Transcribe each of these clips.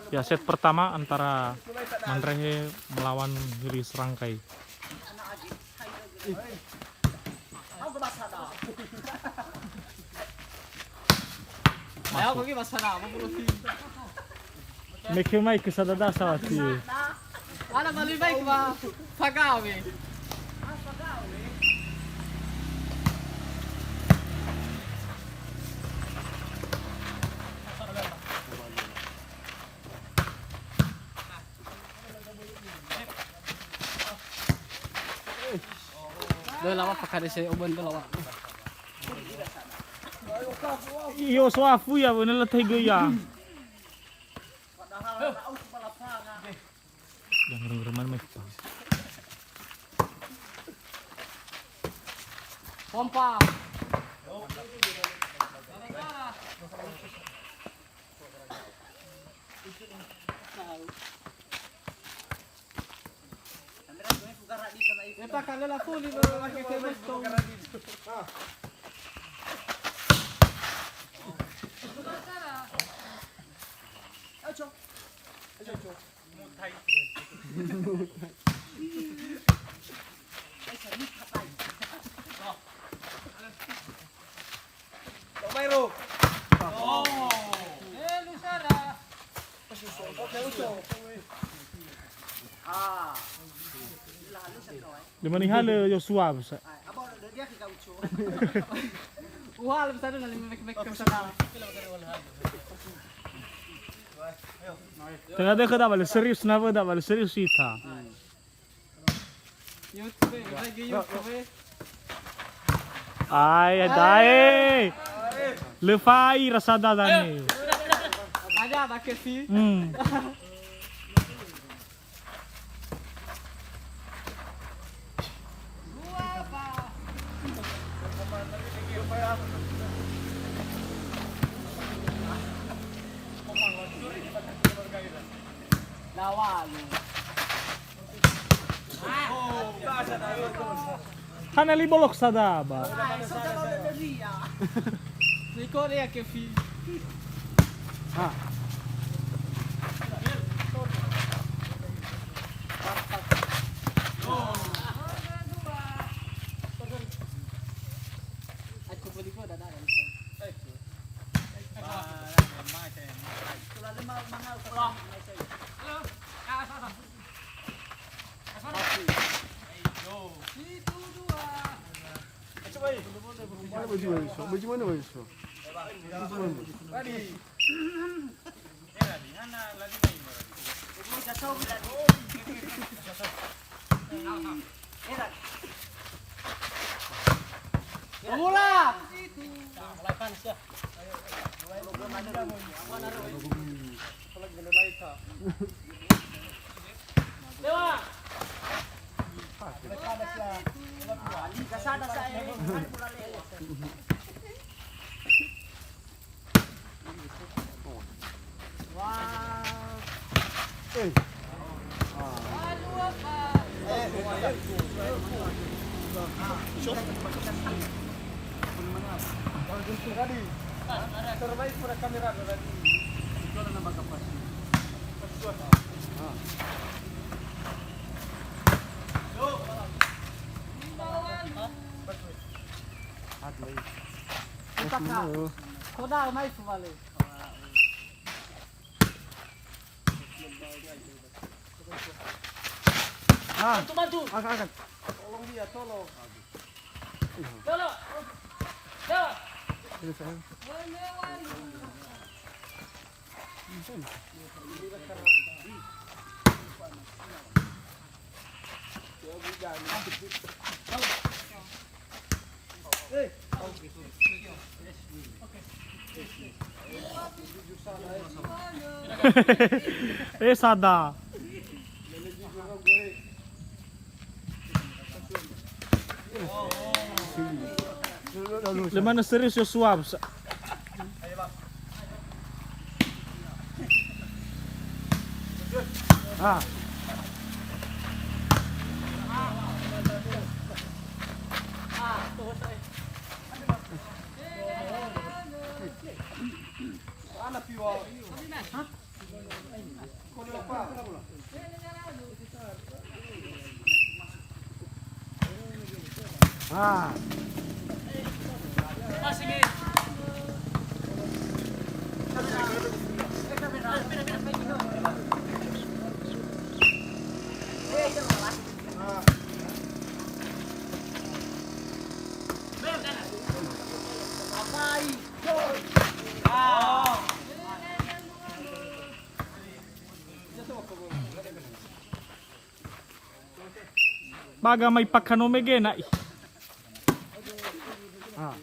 Ya, set pertama antara Manrehe melawan Hiri Serangkai. Make mai ke sadada sawati. Ana malui baik ba pagawe. Doi lawa pakade se oban do lawa. Iyo swafu ya bener letih ya. Yang rem-reman mah. Pompa. Eta kalela fuli lagi tebas to. Di mana hal Joshua bisa. Wah, lebih tadi ngali mek ke sana. Tengah deh kada balik serius napa dah balik serius ita. YouTube, lagi YouTube. Ay, dai. Lefai rasa dadane. Aja ada ke si. Lawalu. Kana libolok sada ba. Niko dia ke fi. Ah. Aku beli kau dah dah. Baju mana baju? Mula. Dewa. Kasada saya. Terbaik pada kamera tadi. Itu ada nama kapas. Koda mai sumale. Bantu. Angkat. Tolong dia, tolong. Tolong. Tolong. Sada. Di mana serius Joshua? Ah. Ah. Baga may pagkanumige na Ah.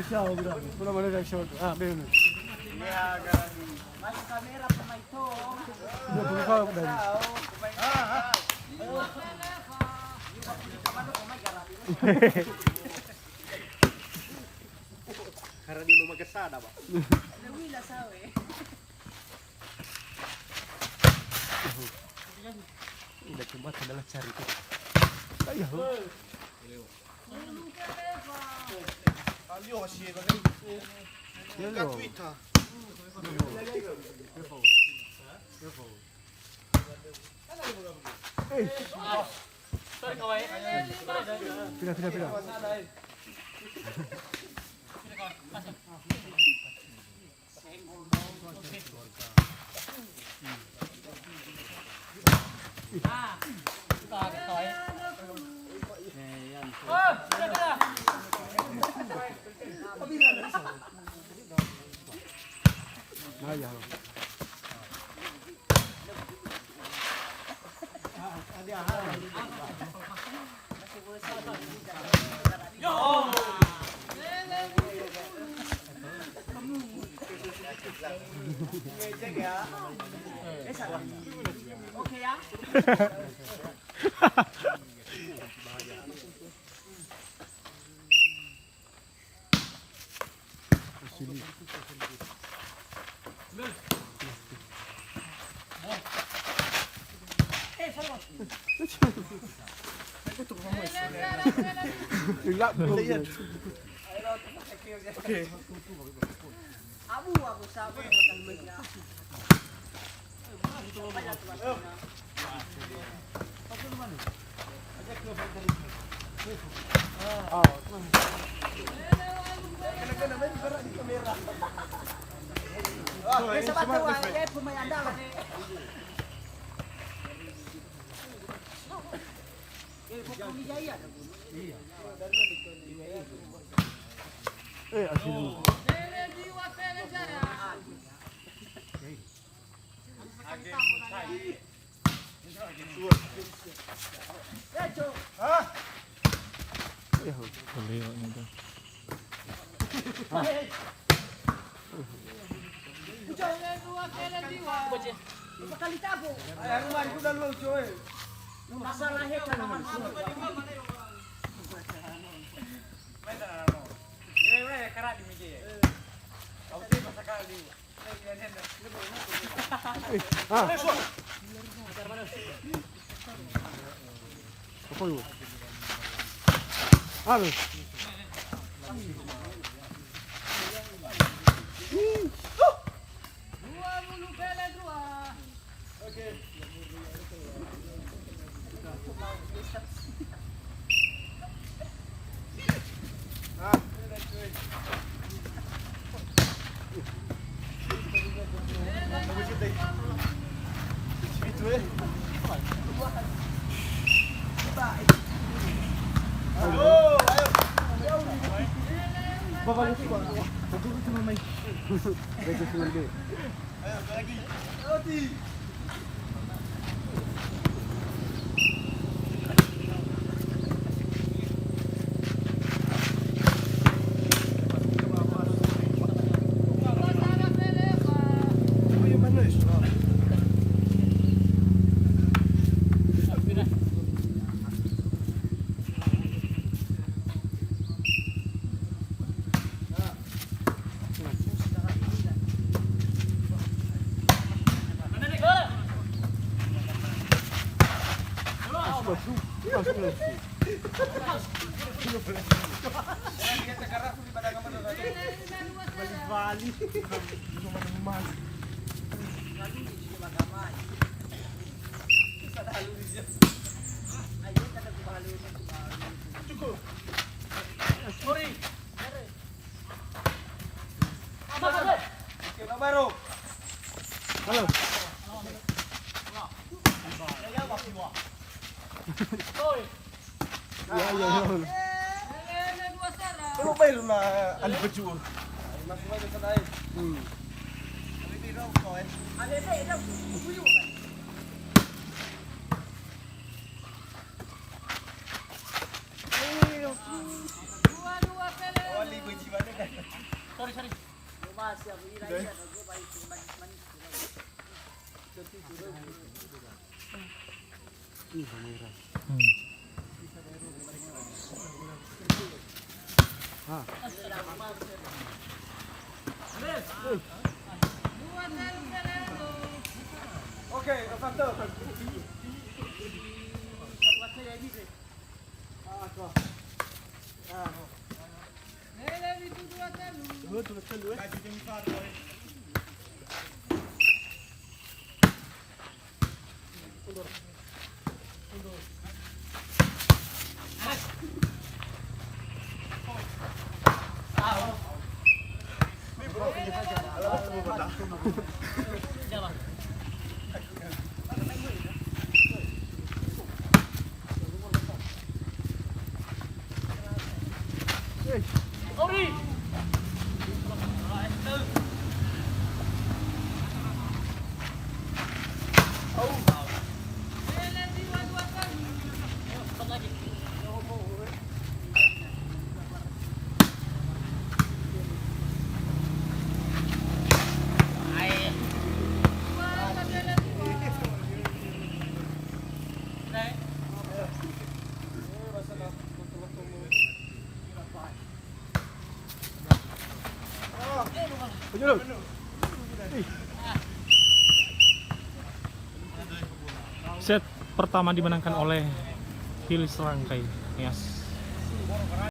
Siya, bro. Pula mana dah shot. Ah, benar. Dia buka dari. Karena di rumah kesana, Pak. Udah coba adalah cari itu. Ayah. Hello. Pindah. Ayah. Oke ya. Gelap dia. Abu sabu Asli. beliau ini. Kali tabu. Ay, rumah itu dah lu, coy. Masalah heka naman. Ini karat di meja ya. Kau tiba sekali. Ah. Apa itu? Halo. Bapak lupa. Aku cuma main. Begitu cuma dia. Ayo, lagi. Oti. Apa yang mana? Bali. Baru. Halo. Ya ya ya. Ano ba yun na alibajur? Mas maganda sa tayo. Hindi raw ko eh. Wali ko jiwa na. Sorry. Lumas ya, bila ya, aku baik manis. Okay, apa tu? Set pertama dimenangkan oleh Hilis Rangkai. Yes.